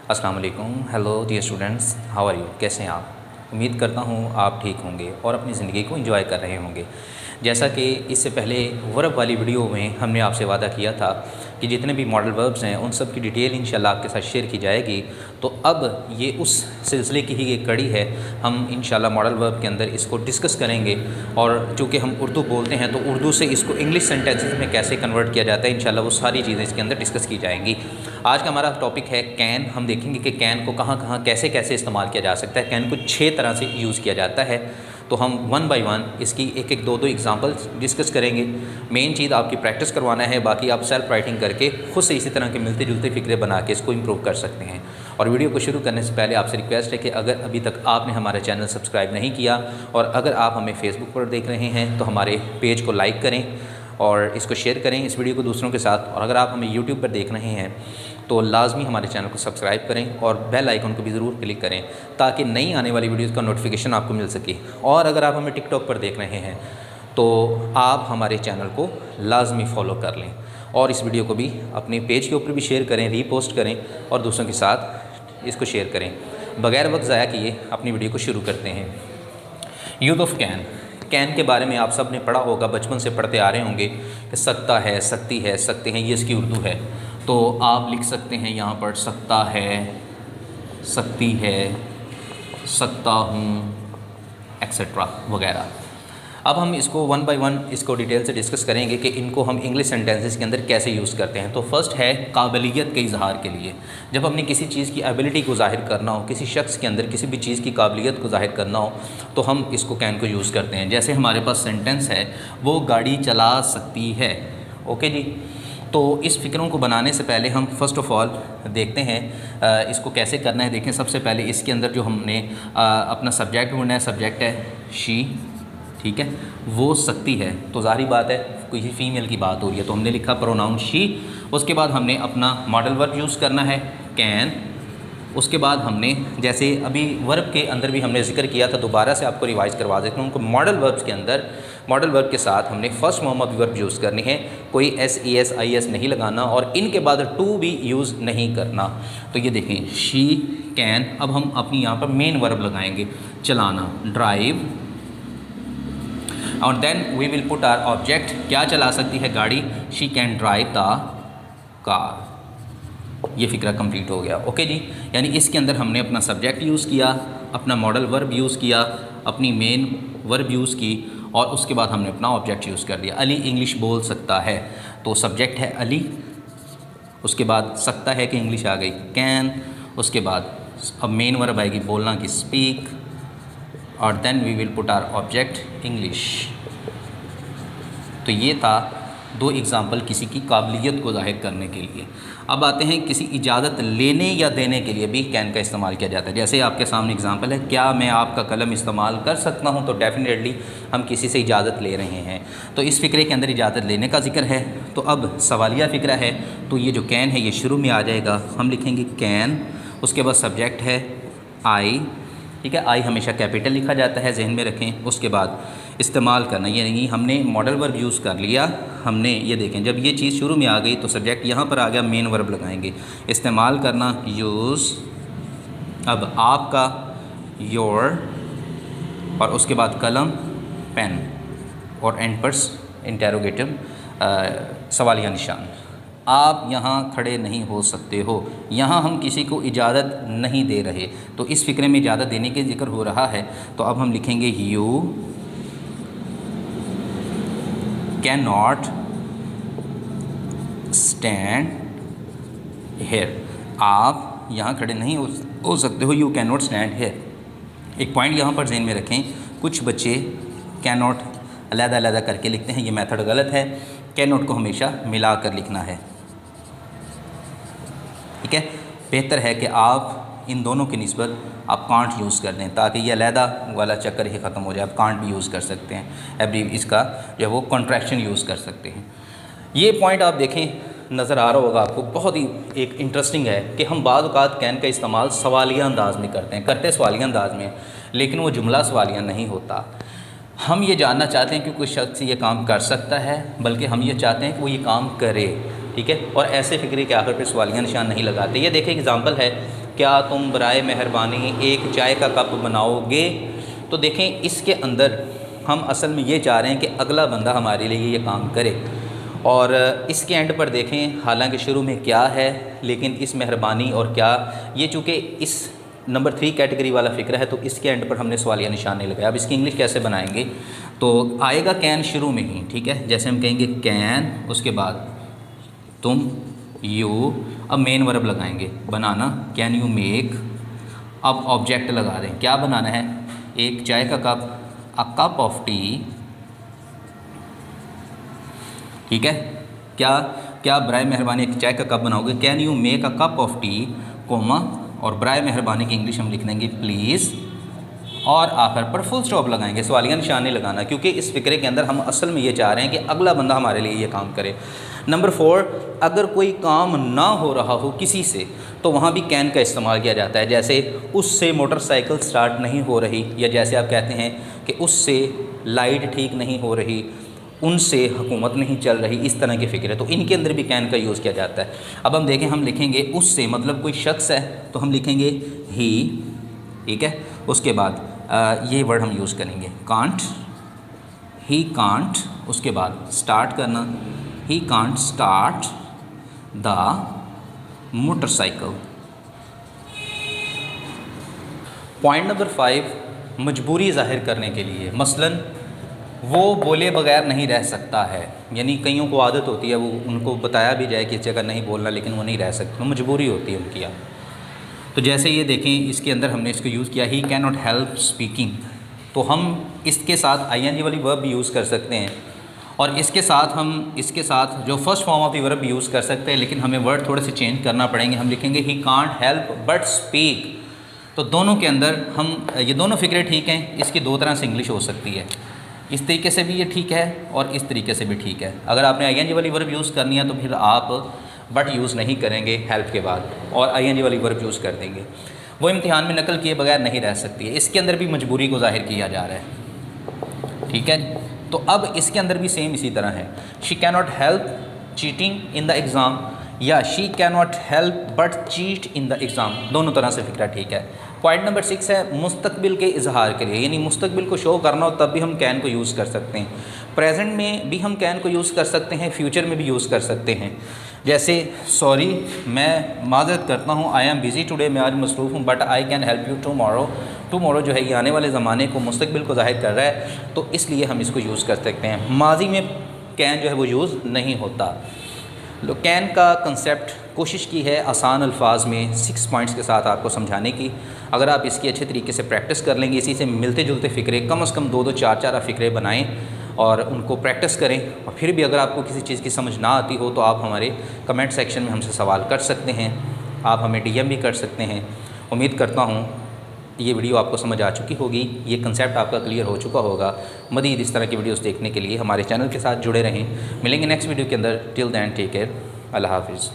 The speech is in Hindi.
अस्सलाम वालेकुम। Hello dear students, how are you? कैसे हैं आप? उम्मीद करता हूँ आप ठीक होंगे और अपनी ज़िंदगी को एंजॉय कर रहे होंगे। जैसा कि इससे पहले वर्ब वाली वीडियो में हमने आपसे वादा किया था कि जितने भी मॉडल वर्ब्स हैं उन सब की डिटेल इंशाल्लाह आपके साथ शेयर की जाएगी। तो अब ये उस सिलसिले की ही एक कड़ी है। हम इंशाल्लाह मॉडल वर्ब के अंदर इसको डिस्कस करेंगे और चूँकि हम उर्दू बोलते हैं तो उर्दू से इसको इंग्लिश सेंटेंसेस में कैसे कन्वर्ट किया जाता है, इंशाल्लाह वो सारी चीज़ें इसके अंदर डिस्कस की जाएंगी। आज का हमारा टॉपिक है कैन। हम देखेंगे कि कैन को कहाँ कहाँ कैसे कैसे इस्तेमाल किया जा सकता है। कैन को 6 तरह से यूज़ किया जाता है। तो हम वन बाय वन इसकी एक एक दो एग्जांपल्स डिस्कस करेंगे। मेन चीज़ आपकी प्रैक्टिस करवाना है, बाकी आप सेल्फ राइटिंग करके खुद से इसी तरह के मिलते जुलते फिक्रे बना के इसको इम्प्रूव कर सकते हैं। और वीडियो को शुरू करने से पहले आपसे रिक्वेस्ट है कि अगर अभी तक आपने हमारा चैनल सब्सक्राइब नहीं किया और अगर आप हमें फेसबुक पर देख रहे हैं तो हमारे पेज को लाइक करें और इसको शेयर करें इस वीडियो को दूसरों के साथ। और अगर आप हमें यूट्यूब पर देख रहे हैं तो लाजमी हमारे चैनल को सब्सक्राइब करें और बेल आइकन को भी ज़रूर क्लिक करें ताकि नई आने वाली वीडियोज़ का नोटिफिकेशन आपको मिल सके। और अगर आप हमें टिकटॉक पर देख रहे हैं तो आप हमारे चैनल को लाजमी फॉलो कर लें और इस वीडियो को भी अपने पेज के ऊपर भी शेयर करें, रीपोस्ट करें और दूसरों के साथ इसको शेयर करें। बग़ैर वक्त ज़ाया किए अपनी वीडियो को शुरू करते हैं। Use of can. कैन के बारे में आप सब ने पढ़ा होगा, बचपन से पढ़ते आ रहे होंगे कि सकता है, सकती है, सकते हैं, ये इसकी उर्दू है। तो आप लिख सकते हैं यहाँ पर सकता है, सकती है, सकता हूँ, एक्सेट्रा वगैरह। अब हम इसको वन बाय वन इसको डिटेल से डिस्कस करेंगे कि इनको हम इंग्लिश सेंटेंसेस के अंदर कैसे यूज़ करते हैं। तो फर्स्ट है काबिलियत के इजहार के लिए। जब हमने किसी चीज़ की एबिलिटी को ज़ाहिर करना हो, किसी शख्स के अंदर किसी भी चीज़ की काबिलियत को ज़ाहिर करना हो तो हम इसको कैन को यूज़ करते हैं। जैसे हमारे पास सेंटेंस है, वो गाड़ी चला सकती है। ओके जी। तो इस फ़िक्रों को बनाने से पहले हम फ़र्स्ट ऑफ़ ऑल देखते हैं इसको कैसे करना है। देखें, सबसे पहले इसके अंदर जो हमने अपना सब्जेक्ट ढूंढना है, सब्जेक्ट है शी, ठीक है, वो सकती है तो ज़ाहिर बात है किसी फ़ीमेल की बात हो रही है तो हमने लिखा प्रोनाउन शी। उसके बाद हमने अपना मॉडल वर्ब यूज़ करना है कैन। उसके बाद हमने जैसे अभी वर्ब के अंदर भी हमने जिक्र किया था, दोबारा से आपको रिवाइज़ करवा देता हूँ। मॉडल वर्ब्स के अंदर मॉडल वर्ब के साथ हमने first form of verb use करनी है, कोई SES नहीं लगाना और इनके बाद टू भी यूज़ नहीं करना। तो ये देखें शी कैन। अब हम अपनी यहाँ पर मेन वर्ब लगाएंगे, चलाना, ड्राइव, और then we will put our object. क्या चला सकती है? गाड़ी, she can drive the car. ये फिक्रा कंप्लीट हो गया। ओके जी। यानी इसके अंदर हमने अपना सब्जेक्ट यूज़ किया, अपना मॉडल वर्ब यूज़ किया, अपनी मेन वर्ब यूज़ की और उसके बाद हमने अपना ऑब्जेक्ट यूज़ कर दिया। अली इंग्लिश बोल सकता है तो सब्जेक्ट है अली, उसके बाद सकता है कि इंग्लिश आ गई कैन, उसके बाद अब मेन वर्ब आएगी बोलना की स्पीक, और then we will put our object English. तो ये था 2 एग्ज़ाम्पल किसी की काबिलियत को ज़ाहिर करने के लिए। अब आते हैं किसी इजाज़त लेने या देने के लिए भी कैन का इस्तेमाल किया जाता है। जैसे आपके सामने एग्ज़ाम्पल है, क्या मैं आपका कलम इस्तेमाल कर सकता हूँ? तो डेफिनेटली हम किसी से इजाज़त ले रहे हैं। तो इस फ़िक्रे के अंदर इजाज़त लेने का जिक्र है। तो अब सवालिया फ़िक्रा है, तो ये जो कैन है ये शुरू में आ जाएगा। हम लिखेंगे कैन, उसके बाद सब्जेक्ट है आई, ठीक है, आई हमेशा कैपिटल लिखा जाता है, जहन में रखें। उसके बाद इस्तेमाल करना, ये नहीं हमने मॉडल वर्ब यूज़ कर लिया। हमने ये देखें जब ये चीज़ शुरू में आ गई तो सब्जेक्ट यहाँ पर आ गया, मेन वर्ब लगाएंगे, इस्तेमाल करना यूज़, अब आपका योर, और उसके बाद कलम पेन, और एंड पर इंटेरोगेटिव सवालिया निशान। आप यहाँ खड़े नहीं हो सकते हो, यहाँ हम किसी को इजाज़त नहीं दे रहे। तो इस फ़िक्रे में इजाज़त देने के जिक्र हो रहा है तो अब हम लिखेंगे you can not stand hair. आप यहाँ खड़े नहीं हो सकते हो, you can not stand hair. एक पॉइंट यहाँ पर जहन में रखें, कुछ बच्चे कैन नॉट अलग-अलग करके लिखते हैं, ये मेथड गलत है। कैन नॉट को हमेशा मिला कर लिखना है, ठीक है। बेहतर है कि आप इन दोनों की निस्बत आप कांट यूज़ कर दें ताकि ये अलहदा वाला चक्कर ही ख़त्म हो जाए। आप कांट भी यूज़ कर सकते हैं, एवरी इसका जो है वो कॉन्ट्रैक्शन यूज़ कर सकते हैं। ये पॉइंट आप देखें, नज़र आ रहा होगा आपको, बहुत ही एक इंटरेस्टिंग है कि हम बाद औक़ात कैन का इस्तेमाल सवालिया अंदाज़ में करते सवालिया अंदाज़ में, लेकिन वो जुमला सवालिया नहीं होता। हम ये जानना चाहते हैं कि कोई शख्स ये काम कर सकता है, बल्कि हम ये चाहते हैं कि वो ये काम करे, ठीक है। और ऐसे फ़िक्रे के आखिर पे सवालिया निशान नहीं लगाते। ये देखें एग्ज़ाम्पल है, क्या तुम बराए मेहरबानी एक चाय का कप बनाओगे। तो देखें इसके अंदर हम असल में ये चाह रहे हैं कि अगला बंदा हमारे लिए ये काम करे, और इसके एंड पर देखें हालांकि शुरू में क्या है, लेकिन इस मेहरबानी और क्या, ये चूँकि इस नंबर 3 कैटेगरी वाला फ़िक्र है तो इसके एंड पर हमने सवालिया निशान नहीं लगाया। अब इसकी इंग्लिश कैसे बनाएंगे, तो आएगा कैन शुरू में ही, ठीक है। जैसे हम कहेंगे कैन, उसके बाद तुम, यू, अब मेन वर्ब लगाएंगे बनाना, कैन यू मेक। अब ऑब्जेक्ट लगा दें, क्या बनाना है, एक चाय का cup, a cup of T, ठीक है। क्या क्या बराए मेहरबानी एक चाय का कप बनाओगे, can you make a cup of tea, comma, और बराए मेहरबानी की इंग्लिश हम लिख देंगे प्लीज़, और आखिर पर फुल स्टॉप लगाएंगे, सवालिया निशान नहीं लगाना, क्योंकि इस फ़िक्रे के अंदर हम असल में ये चाह रहे हैं कि अगला बंदा हमारे लिए ये काम करे। नंबर 4, अगर कोई काम ना हो रहा हो किसी से तो वहाँ भी कैन का इस्तेमाल किया जाता है। जैसे उससे मोटरसाइकिल स्टार्ट नहीं हो रही, या जैसे आप कहते हैं कि उससे लाइट ठीक नहीं हो रही, उनसे हुकूमत नहीं चल रही, इस तरह की फ़िक्र है, तो इनके अंदर भी कैन का यूज़ किया जाता है। अब हम देखें, हम लिखेंगे उससे मतलब कोई शख्स है तो हम लिखेंगे ही, ठीक है। उसके बाद ये वर्ड हम यूज़ करेंगे कांट, ही कांट, उसके बाद स्टार्ट करना, he can't start the motorcycle. Point number 5, मजबूरी ज़ाहिर करने के लिए, मसलन वो बोले बगैर नहीं रह सकता है, यानी कईयों को आदत होती है, वो उनको बताया भी जाए कि इस जगह नहीं बोलना, लेकिन वो नहीं रह सकते, तो मजबूरी होती है उनकी। तो जैसे ये देखें इसके अंदर हमने इसको यूज़ किया, he can not help speaking, तो हम इसके साथ ING वाली वर्ब भी यूज़ कर सकते हैं, और इसके साथ जो first form of the verb भी यूज़ कर सकते हैं, लेकिन हमें वर्ड थोड़े से चेंज करना पड़ेंगे। हम लिखेंगे he can't help but speak. तो दोनों के अंदर हम ये दोनों फ़िक्रे ठीक हैं, इसकी दो तरह से इंग्लिश हो सकती है, इस तरीके से भी ये ठीक है और इस तरीके से भी ठीक है। अगर आपने ING वाली वर्ब यूज़ करनी है तो फिर आप बट यूज़ नहीं करेंगे हेल्प के बाद, और ING वाली वर्ब यूज़ कर देंगे। वो इम्तिहान में नकल किए बगैर नहीं रह सकती है, इसके अंदर भी मजबूरी को ज़ाहिर किया जा रहा है, ठीक है। तो अब इसके अंदर भी सेम इसी तरह है, she can not help cheating in the exam, या she can not help but cheat in the exam, दोनों तरह से फ़िक्रा ठीक है। पॉइंट नंबर 6 है मुस्तकबिल के इजहार के लिए, यानी मुस्तकबिल को शो करना हो तब भी हम कैन को यूज़ कर सकते हैं, प्रेजेंट में भी हम कैन को यूज़ कर सकते हैं, फ्यूचर में भी यूज़ कर सकते हैं। जैसे सॉरी, मैं माज़रत करता हूँ, आई एम बिज़ी टुडे, मैं आज मसरूफ़ हूँ, but I can help you tomorrow. Tomorrow जो है ये आने वाले ज़माने को, मुस्तकबिल को ज़ाहिर कर रहा है, तो इसलिए हम इसको यूज़ कर सकते हैं। माजी में कैन जो है वो यूज़ नहीं होता। कैन का कंसेप्ट कोशिश की है आसान अल्फाज में 6 पॉइंट्स के साथ आपको समझाने की। अगर आप इसकी अच्छे तरीके से प्रैक्टिस कर लेंगे, इसी से मिलते जुलते फ़िक्रे कम से कम 2-2, 4-4 फ़िक्रे बनाएं और उनको प्रैक्टिस करें। और फिर भी अगर आपको किसी चीज़ की समझ ना आती हो तो आप हमारे कमेंट सेक्शन में हमसे सवाल कर सकते हैं, आप हमें DM भी कर सकते हैं। उम्मीद करता हूँ ये वीडियो आपको समझ आ चुकी होगी, ये कंसेप्ट आपका क्लियर हो चुका होगा। मज़ीद इस तरह की वीडियोस देखने के लिए हमारे चैनल के साथ जुड़े रहें। मिलेंगे नेक्स्ट वीडियो के अंदर। टिल दैन टेक केयर, अल्लाह हाफिज़।